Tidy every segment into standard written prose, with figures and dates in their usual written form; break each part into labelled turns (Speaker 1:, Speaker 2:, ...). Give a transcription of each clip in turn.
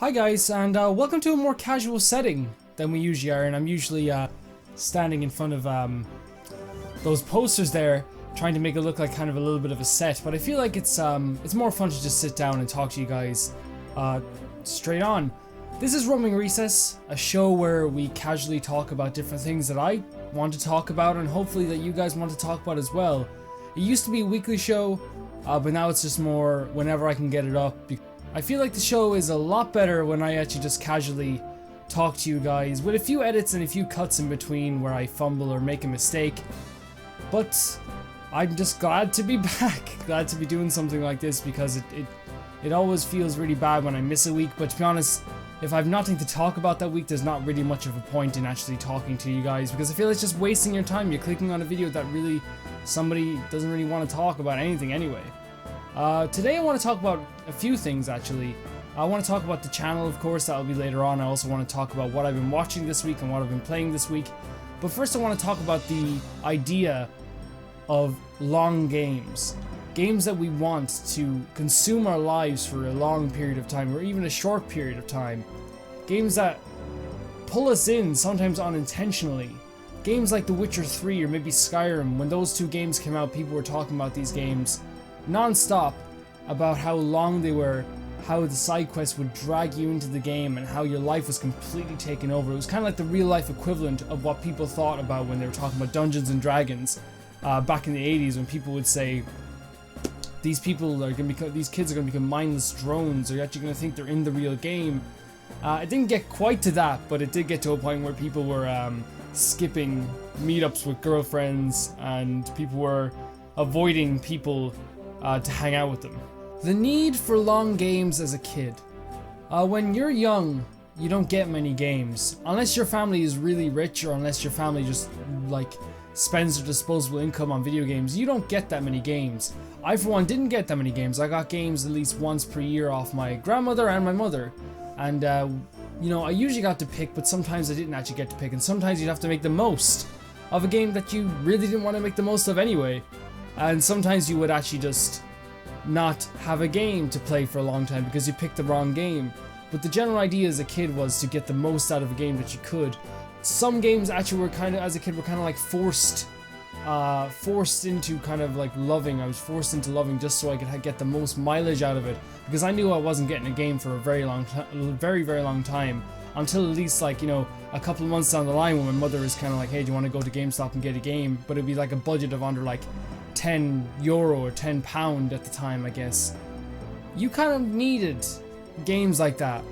Speaker 1: Hi guys, and welcome to a more casual setting than we usually are, and I'm usually standing in front of those posters there, trying to make it look like kind of a little bit of a set, but I feel like it's more fun to just sit down and talk to you guys straight on. This is Roaming Recess, a show where we casually talk about different things that I want to talk about, and hopefully that you guys want to talk about as well. It used to be a weekly show, but now it's just more whenever I can get it up. I feel like the show is a lot better when I actually just casually talk to you guys, with a few edits and a few cuts in between where I fumble or make a mistake. But I'm just glad to be back, glad to be doing something like this, because it always feels really bad when I miss a week. But to be honest, if I have nothing to talk about that week, there's not really much of a point in actually talking to you guys, because I feel it's just wasting your time. You're clicking on a video that really somebody doesn't really want to talk about anything anyway. Today I want to talk about a few things actually. I want to talk about the channel, of course, that'll be later on. I also want to talk about what I've been watching this week and what I've been playing this week. But first I want to talk about the idea of long games. Games that we want to consume our lives for a long period of time, or even a short period of time. Games that pull us in, sometimes unintentionally. Games like The Witcher 3 or maybe Skyrim. When those two games came out, people were talking about these games non-stop, about how long they were, how the side quests would drag you into the game, and how your life was completely taken over. It was kind of like the real life equivalent of what people thought about when they were talking about Dungeons and Dragons back in the 80s, when people would say these kids are going to become mindless drones, or you're actually going to think they're in the real game. It didn't get quite to that, but it did get to a point where people were skipping meetups with girlfriends, and people were avoiding people to hang out with them. The need for long games as a kid. When you're young, you don't get many games. Unless your family is really rich, or unless your family just like spends their disposable income on video games, you don't get that many games. I for one didn't get that many games. I got games at least once per year off my grandmother and my mother. And you know, I usually got to pick, but sometimes I didn't actually get to pick, and sometimes you'd have to make the most of a game that you really didn't want to make the most of anyway. And sometimes you would actually just not have a game to play for a long time because you picked the wrong game. But the general idea as a kid was to get the most out of a game that you could. Some games actually were kind of, as a kid, were kind of like forced into kind of like loving. I was forced into loving just so I could get the most mileage out of it, because I knew I wasn't getting a game for a very long time, until at least, like, you know, a couple of months down the line, when my mother is kind of like, hey, do you want to go to GameStop and get a game? But it'd be like a budget of under like €10 or £10 at the time, I guess. You kind of needed games like that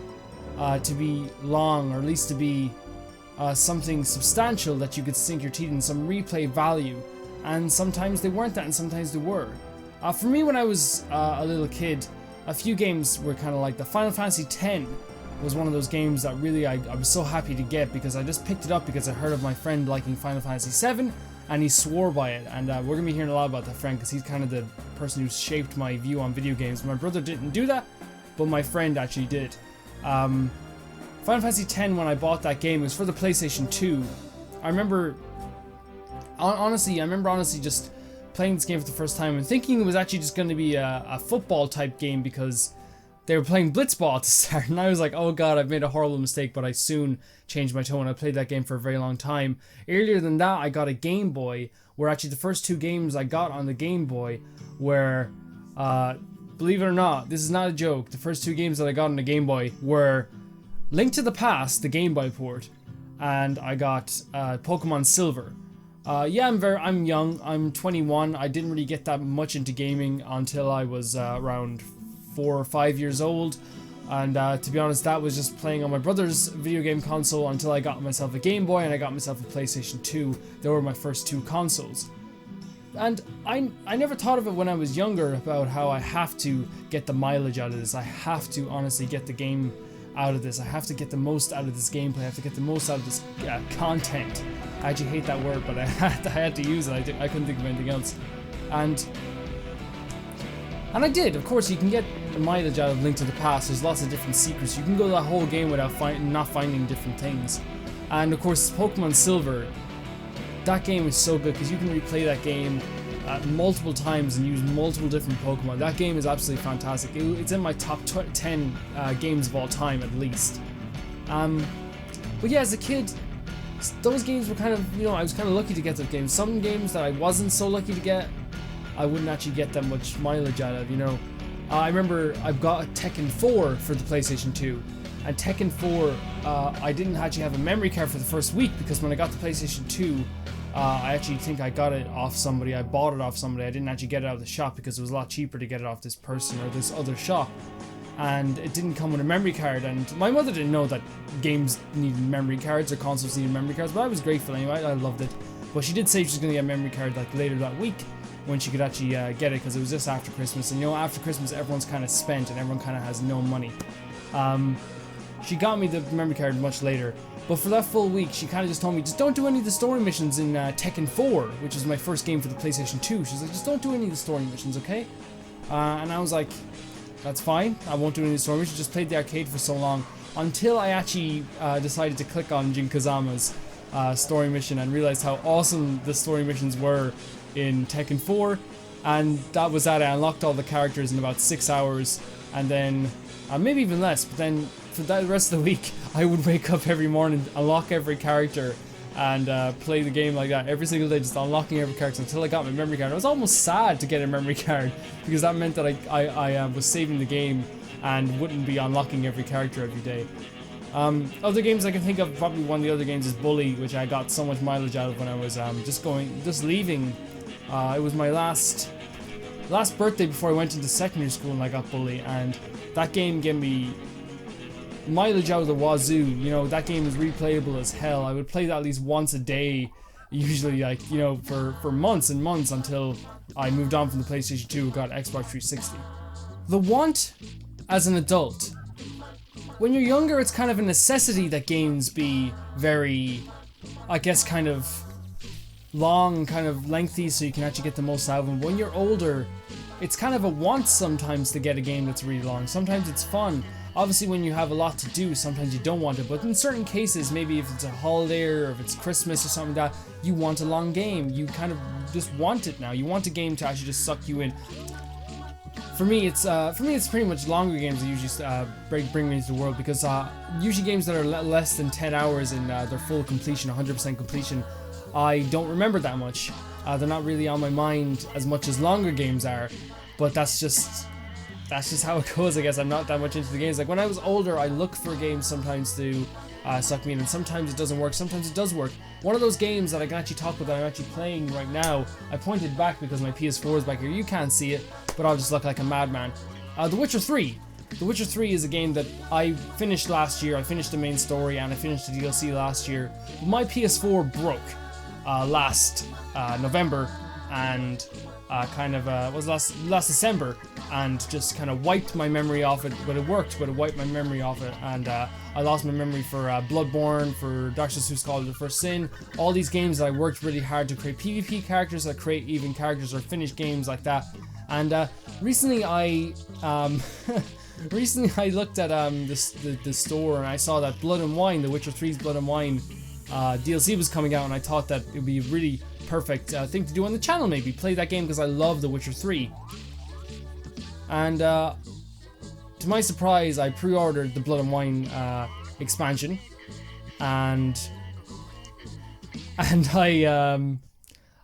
Speaker 1: to be long, or at least to be something substantial that you could sink your teeth in, some replay value. And sometimes they weren't that, and sometimes they were. For me, when I was a little kid, a few games were kind of like the Final Fantasy X was one of those games that really I was so happy to get, because I just picked it up because I heard of my friend liking Final Fantasy VII, and he swore by it. And we're going to be hearing a lot about that friend, because he's kind of the person who shaped my view on video games. My brother didn't do that, but my friend actually did. Final Fantasy X, when I bought that game, it was for the PlayStation 2. I remember honestly just playing this game for the first time and thinking it was actually just going to be a football type game, because they were playing Blitzball at the start, and I was like, oh god, I've made a horrible mistake. But I soon changed my tone. I played that game for a very long time. Earlier than that, I got a Game Boy, where actually the first two games I got on the Game Boy were, believe it or not, this is not a joke, the first two games that I got on the Game Boy were Link to the Past, the Game Boy port, and I got Pokemon Silver. Yeah, I'm young, I'm 21. I didn't really get that much into gaming until I was around 4 or 5 years old, and to be honest, that was just playing on my brother's video game console until I got myself a Game Boy and I got myself a PlayStation 2. They were my first two consoles. And I never thought of it when I was younger about how I have to get the mileage out of this. I have to honestly get the game out of this. I have to get the most out of this gameplay. I have to get the most out of this content. I actually hate that word, but I had to use it. I couldn't think of anything else. And I did. Of course, you can get the mileage out of Link to the Past. There's lots of different secrets. You can go that whole game without not finding different things. And of course, Pokemon Silver, that game is so good because you can replay that game multiple times and use multiple different Pokemon. That game is absolutely fantastic. It's in my top 10 games of all time at least. But yeah, as a kid, those games were kind of, I was kind of lucky to get those games. Some games that I wasn't so lucky to get, I wouldn't actually get that much mileage out of, I remember I got Tekken 4 for the PlayStation 2. And Tekken 4, I didn't actually have a memory card for the first week, because when I got the PlayStation 2, I actually think I got it off somebody. I bought it off somebody. I didn't actually get it out of the shop because it was a lot cheaper to get it off this person or this other shop. And it didn't come with a memory card, and my mother didn't know that games needed memory cards or consoles needed memory cards, but I was grateful anyway. I loved it. But she did say she was going to get a memory card like later that week when she could actually get it, because it was just after Christmas, and after Christmas everyone's kind of spent and everyone kind of has no money. She got me the memory card much later, but for that full week she kind of just told me, just don't do any of the story missions in Tekken 4, which was my first game for the PlayStation 2. She's like, just don't do any of the story missions, okay? And I was like, that's fine, I won't do any of the story missions. Just played the arcade for so long until I actually decided to click on Jin Kazama's story mission and realized how awesome the story missions were in Tekken 4, and that was that. I unlocked all the characters in about 6 hours, and then maybe even less, but then for the rest of the week I would wake up every morning, unlock every character, and play the game like that every single day, just unlocking every character until I got my memory card. I was almost sad to get a memory card, because that meant that I was saving the game and wouldn't be unlocking every character every day. Other games I can think of, probably one of the other games is Bully, which I got so much mileage out of when I was just leaving. It was my last birthday before I went into secondary school, and I got Bully, and that game gave me mileage out of the wazoo. That game is replayable as hell. I would play that at least once a day, usually, for months and months, until I moved on from the PlayStation 2 and got Xbox 360. The want as an adult. When you're younger, it's kind of a necessity that games be very, I guess, kind of long, kind of lengthy, so you can actually get the most out of them. When you're older, it's kind of a want sometimes to get a game that's really long. Sometimes it's fun. Obviously, when you have a lot to do, sometimes you don't want it, but in certain cases, maybe if it's a holiday or if it's Christmas or something like that, you want a long game. You kind of just want it now. You want a game to actually just suck you in. For me, it's pretty much longer games that usually bring me into the world, because usually games that are less than 10 hours in their full completion, 100% completion, I don't remember that much. They're not really on my mind as much as longer games are, but that's just how it goes, I guess. I'm not that much into the games. Like, when I was older, I look for games sometimes to suck me in, and sometimes it doesn't work, sometimes it does work. One of those games that I can actually talk about that I'm actually playing right now, I pointed back because my PS4 is back here. You can't see it, but I'll just look like a madman. The Witcher 3. The Witcher 3 is a game that I finished last year. I finished the main story and I finished the DLC last year. My PS4 broke last November, and was last December, and just kind of wiped my memory off it. But it worked, but it wiped my memory off it, and I lost my memory for Bloodborne, for Dark Souls 2 Scholar of the First Sin, all these games that I worked really hard to create PvP characters, that create even characters, or finish games like that. And recently I looked at the store, and I saw that Blood and Wine, The Witcher 3's Blood and Wine DLC was coming out, and I thought that it would be a really perfect thing to do on the channel, maybe play that game, because I love The Witcher 3. And to my surprise, I pre-ordered the Blood and Wine expansion, and I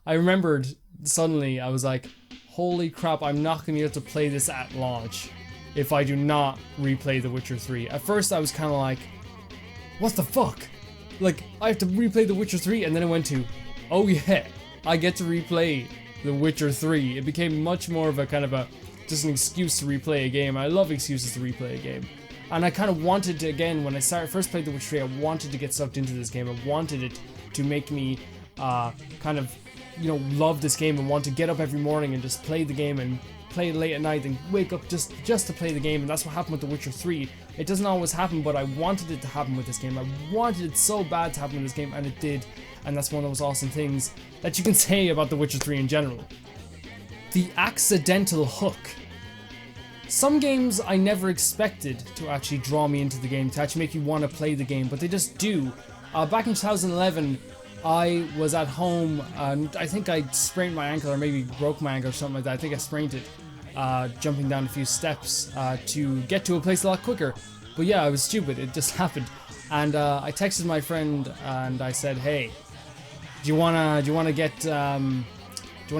Speaker 1: remembered suddenly, I was like, holy crap, I'm not going to be able to play this at launch if I do not replay The Witcher 3. At first I was kind of like, what the fuck? Like, I have to replay The Witcher 3, and then it went to, oh yeah, I get to replay The Witcher 3. It became much more of a kind of just an excuse to replay a game. I love excuses to replay a game. And I kind of wanted to, again, when I first played The Witcher 3, I wanted to get sucked into this game. I wanted it to make me kind of, love this game and want to get up every morning and just play the game and play it late at night and wake up just to play the game. And that's what happened with The Witcher 3. It doesn't always happen, but I wanted it to happen with this game. I wanted it so bad to happen with this game, and it did. And that's one of those awesome things that you can say about The Witcher 3 in general. The accidental hook. Some games I never expected to actually draw me into the game, to actually make you want to play the game, but they just do. Back in 2011, I was at home and I think I sprained my ankle or maybe broke my ankle or something like that. I think I sprained it jumping down a few steps to get to a place a lot quicker. But yeah, I was stupid. It just happened. And I texted my friend and I said, "Hey, do you wanna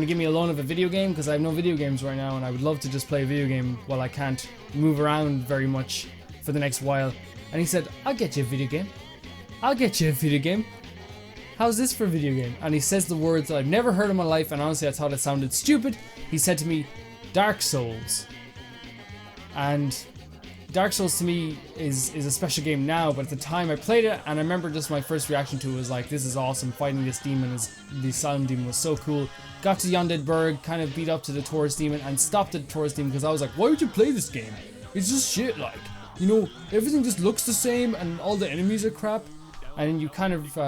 Speaker 1: give me a loan of a video game? Because I have no video games right now and I would love to just play a video game while I can't move around very much for the next while." And he said, "I'll get you a video game. I'll get you a video game. How's this for a video game?" And he says the words that I've never heard in my life, and honestly I thought it sounded stupid. He said to me, "Dark Souls." And Dark Souls to me is a special game now, but at the time I played it and I remember just my first reaction to it was like, this is awesome, fighting this demon, the Asylum Demon was so cool. Got to Undead Burg, kind of beat up to the Taurus Demon and stopped at the Taurus Demon because I was like, why would you play this game? It's just shit, like, you know, everything just looks the same and all the enemies are crap. And you kind of,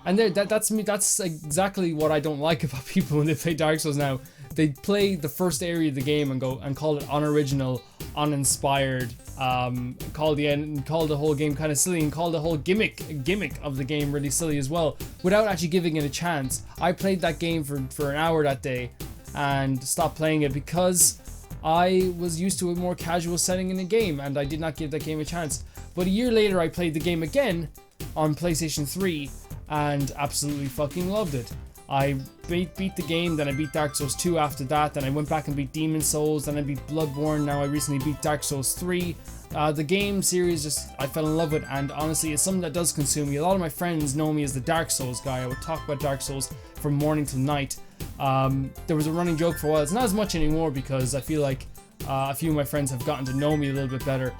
Speaker 1: and that's me, that's exactly what I don't like about people when they play Dark Souls now. They play the first area of the game and go and call it unoriginal, uninspired, call the whole game kind of silly and call the whole gimmick of the game really silly as well, without actually giving it a chance. I played that game for an hour that day and stopped playing it because I was used to a more casual setting in the game and I did not give that game a chance. But a year later I played the game again on PlayStation 3 and absolutely fucking loved it. I beat the game, then I beat Dark Souls 2 after that, then I went back and beat Demon Souls, then I beat Bloodborne, now I recently beat Dark Souls 3. The game series just, I fell in love with, and honestly it's something that does consume me. A lot of my friends know me as the Dark Souls guy. I would talk about Dark Souls from morning till night. There was a running joke for a while, it's not as much anymore because I feel like a few of my friends have gotten to know me a little bit better.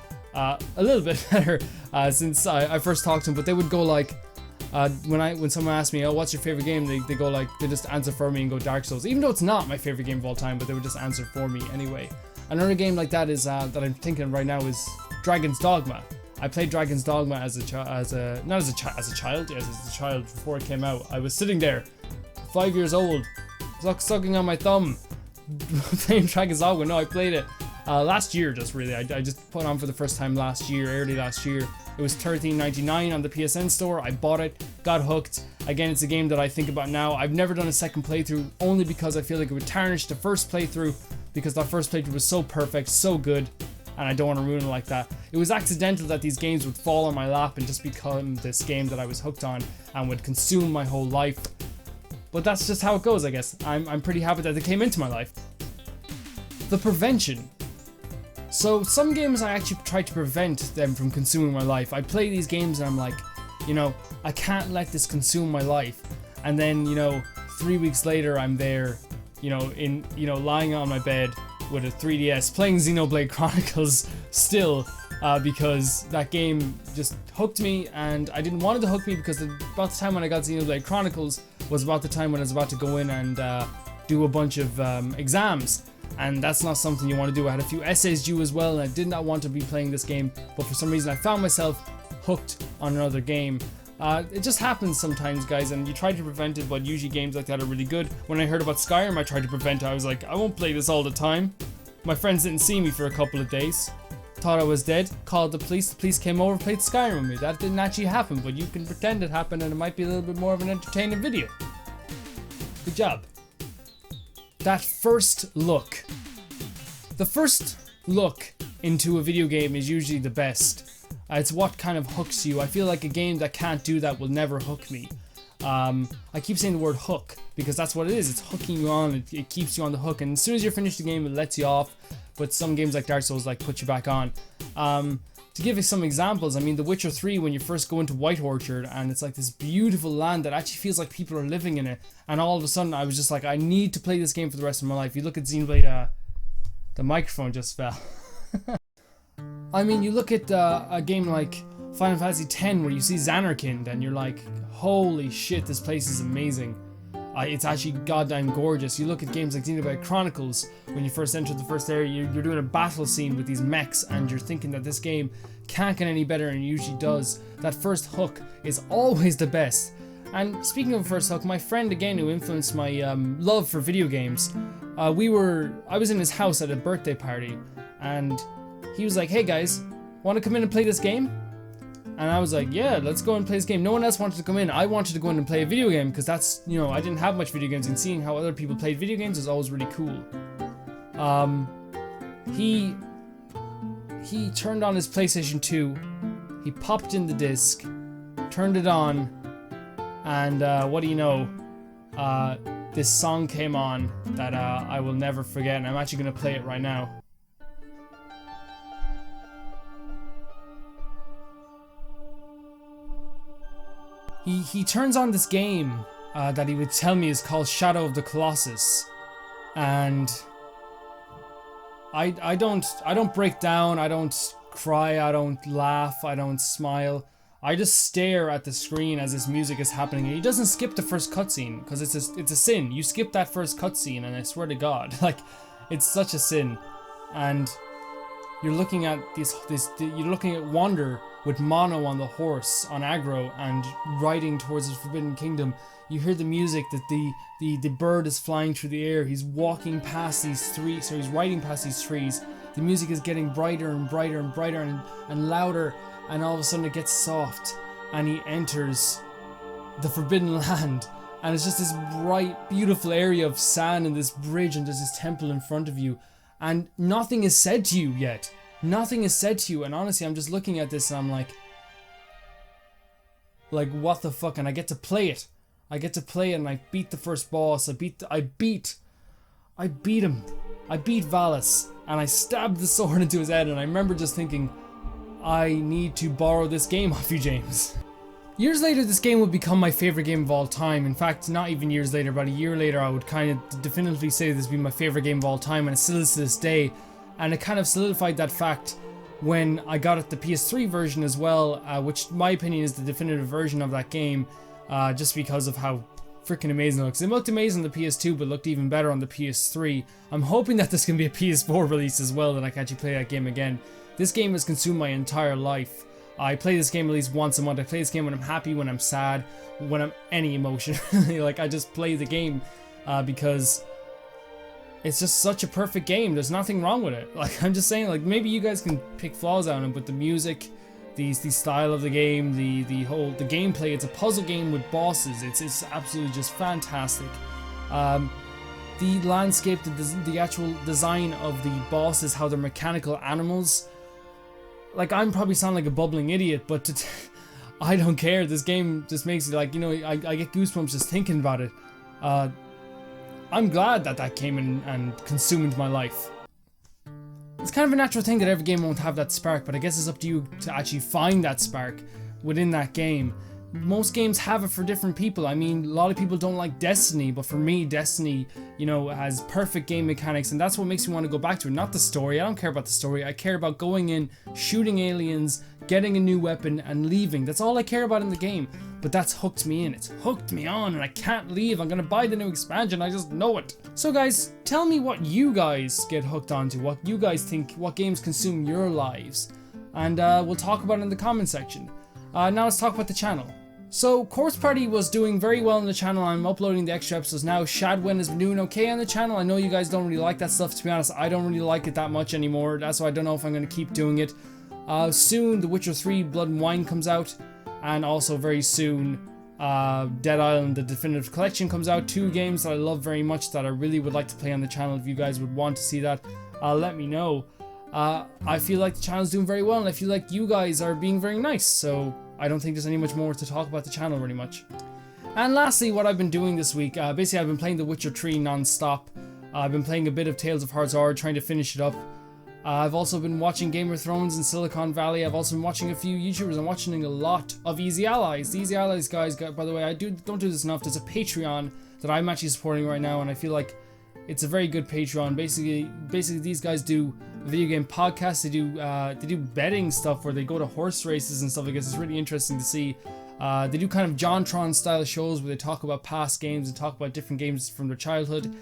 Speaker 1: Since I first talked to them, but they would go like, when someone asks me, oh, what's your favorite game, they go like, they just answer for me and go Dark Souls, even though it's not my favorite game of all time, but they would just answer for me anyway. Another game like that is that I'm thinking of right now is Dragon's Dogma. I played Dragon's Dogma as a child before it came out. I was sitting there, 5 years old, sucking on my thumb, playing Dragon's Dogma. No, I played it last year, just really. I just put it on for the first time early last year. It was $13.99 on the PSN store. I bought it, got hooked. Again, it's a game that I think about now. I've never done a second playthrough only because I feel like it would tarnish the first playthrough because that first playthrough was so perfect, so good, and I don't want to ruin it like that. It was accidental that these games would fall on my lap and just become this game that I was hooked on and would consume my whole life. But that's just how it goes, I guess. I'm pretty happy that they came into my life. The prevention. So some games I actually try to prevent them from consuming my life. I play these games and I'm like, you know, I can't let this consume my life. And then, you know, 3 weeks later I'm there, you know, lying on my bed with a 3DS playing Xenoblade Chronicles still, because that game just hooked me, and I didn't want it to hook me because about the time when I got Xenoblade Chronicles was about the time when I was about to go in and do a bunch of exams. And that's not something you want to do. I had a few essays due as well and I did not want to be playing this game, but for some reason I found myself hooked on another game. It just happens sometimes, guys, and you try to prevent it, but usually games like that are really good. When I heard about Skyrim, I tried to prevent it. I was like, I won't play this all the time. My friends didn't see me for a couple of days, thought I was dead, called the police came over, played Skyrim with me. That didn't actually happen, but you can pretend it happened and it might be a little bit more of an entertaining video. Good job. That first look. The first look into a video game is usually the best. It's what kind of hooks you. I feel like a game that can't do that will never hook me. I keep saying the word hook because that's what it is. It's hooking you on. It keeps you on the hook, and as soon as you're finished the game, it lets you off. But some games like Dark Souls like put you back on. To give you some examples, I mean, The Witcher 3, when you first go into White Orchard and it's like this beautiful land that actually feels like people are living in it, and all of a sudden I was just like, I need to play this game for the rest of my life. You look at Xenoblade, the microphone just fell. I mean, you look at a game like Final Fantasy X where you see Zanarkand and you're like, holy shit, this place is amazing. It's actually goddamn gorgeous. You look at games like Xenoblade Chronicles, when you first enter the first area, you're doing a battle scene with these mechs and you're thinking that this game can't get any better, and it usually does. That first hook is always the best. And speaking of first hook, my friend again who influenced my love for video games, I was in his house at a birthday party and he was like, hey guys, want to come in and play this game? And I was like, yeah, let's go and play this game. No one else wanted to come in. I wanted to go in and play a video game because that's, you know, I didn't have much video games, and seeing how other people played video games is always really cool. He turned on his PlayStation 2, he popped in the disc, turned it on, and what do you know, this song came on that I will never forget, and I'm actually going to play it right now. He turns on this game that he would tell me is called Shadow of the Colossus, and I don't break down, I don't cry, I don't laugh, I don't smile. I just stare at the screen as this music is happening. And he doesn't skip the first cutscene because it's a sin. You skip that first cutscene, and I swear to God, like, it's such a sin. And you're looking at you're looking at Wander with Mono on the horse on Agro and riding towards the Forbidden Kingdom. You hear the music that the bird is flying through the air. He's walking past these trees, so he's riding past these trees. The music is getting brighter and brighter and brighter and louder, and all of a sudden it gets soft and he enters the Forbidden Land, and it's just this bright, beautiful area of sand and this bridge, and there's this temple in front of you, and nothing is said to you yet. Nothing is said to you, and honestly, I'm just looking at this and I'm like, what the fuck? And I get to play it. I get to play it, and I beat the first boss. I beat him. I beat Valis, and I stabbed the sword into his head, and I remember just thinking, I need to borrow this game off you, James. Years later, this game would become my favorite game of all time. In fact, not even years later, about a year later, I would kind of definitively say this would be my favorite game of all time, and it still is to this day. And it kind of solidified that fact when I got it the PS3 version as well, which in my opinion is the definitive version of that game, just because of how freaking amazing it looks. It looked amazing on the PS2, but looked even better on the PS3. I'm hoping that this can be a PS4 release as well, that I can actually play that game again. This game has consumed my entire life. I play this game at least once a month. I play this game when I'm happy, when I'm sad, when I'm any emotion. Like, I just play the game because it's just such a perfect game. There's nothing wrong with it. Like, I'm just saying, like, maybe you guys can pick flaws out of it, but the music, the style of the game, the gameplay, it's a puzzle game with bosses. It's absolutely just fantastic. The landscape, the actual design of the bosses, how they're mechanical animals. Like, I'm probably sound like a bubbling idiot, but I don't care. This game just makes it like, you know, I get goosebumps just thinking about it. I'm glad that came in and consumed my life. It's kind of a natural thing that every game won't have that spark, but I guess it's up to you to actually find that spark within that game. Most games have it for different people. I mean, a lot of people don't like Destiny, but for me, Destiny, you know, has perfect game mechanics, and that's what makes me want to go back to it. Not the story. I don't care about the story. I care about going in, shooting aliens, getting a new weapon, and leaving. That's all I care about in the game. But that's hooked me in. It's hooked me on, and I can't leave. I'm gonna buy the new expansion. I just know it. So guys, tell me what you guys get hooked onto. What you guys think, what games consume your lives. And we'll talk about it in the comment section. Now let's talk about the channel. So, Corpse Party was doing very well on the channel. I'm uploading the extra episodes now. Shadwin has been doing okay on the channel. I know you guys don't really like that stuff, to be honest. I don't really like it that much anymore. That's why I don't know if I'm going to keep doing it. Soon, The Witcher 3 Blood and Wine comes out. And also very soon, Dead Island, the Definitive Collection comes out. 2 games that I love very much that I really would like to play on the channel. If you guys would want to see that, let me know. I feel like the channel's doing very well, and I feel like you guys are being very nice. So I don't think there's any much more to talk about the channel really much. And lastly, what I've been doing this week, basically I've been playing The Witcher 3 non-stop. I've been playing a bit of Tales of Heartsard, trying to finish it up. I've also been watching Game of Thrones and Silicon Valley. I've also been watching a few YouTubers. I'm watching a lot of Easy Allies. The Easy Allies guys, by the way, I don't do this enough. There's a Patreon that I'm actually supporting right now, and I feel like it's a very good Patreon. Basically these guys do a video game podcast. They do betting stuff where they go to horse races and stuff like this. It's really interesting to see. They do kind of JonTron style shows where they talk about past games and talk about different games from their childhood.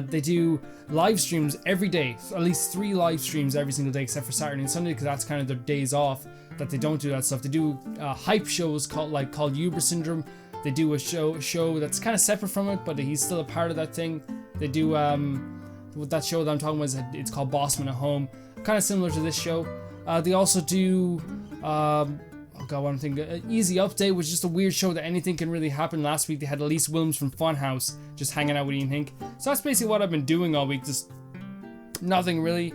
Speaker 1: They do live streams every day, at least 3 live streams every single day except for Saturday and Sunday, because that's kind of their days off that they don't do that stuff. They do hype shows called Uber Syndrome. They do a show that's kind of separate from it, but he's still a part of that thing. They do that show that I'm talking about, it's called Bossman at Home, kind of similar to this show. They also do got one thing. Easy update was just a weird show that anything can really happen. Last week they had Elise Williams from Funhouse just hanging out with Ian Hink. So that's basically what I've been doing all week. Just nothing really.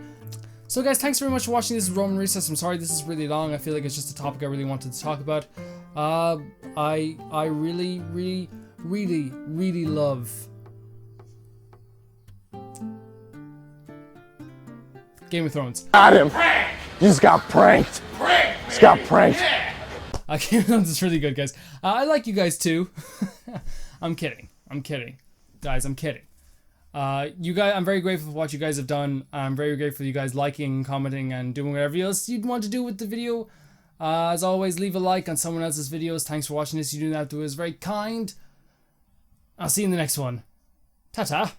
Speaker 1: So guys, thanks very much for watching. This is Roman Recess. I'm sorry this is really long. I feel like it's just a topic I really wanted to talk about. I really love Game of Thrones.
Speaker 2: Got him. You just got pranked. Just got pranked.
Speaker 1: Game of Thrones is really good, guys. I like you guys too. I'm kidding, guys. I'm kidding. You guys, I'm very grateful for what you guys have done. I'm very grateful for you guys liking, commenting, and doing whatever else you'd want to do with the video. As always, leave a like on someone else's videos. Thanks for watching this. You do that to us. Very kind. I'll see you in the next one. Ta-ta.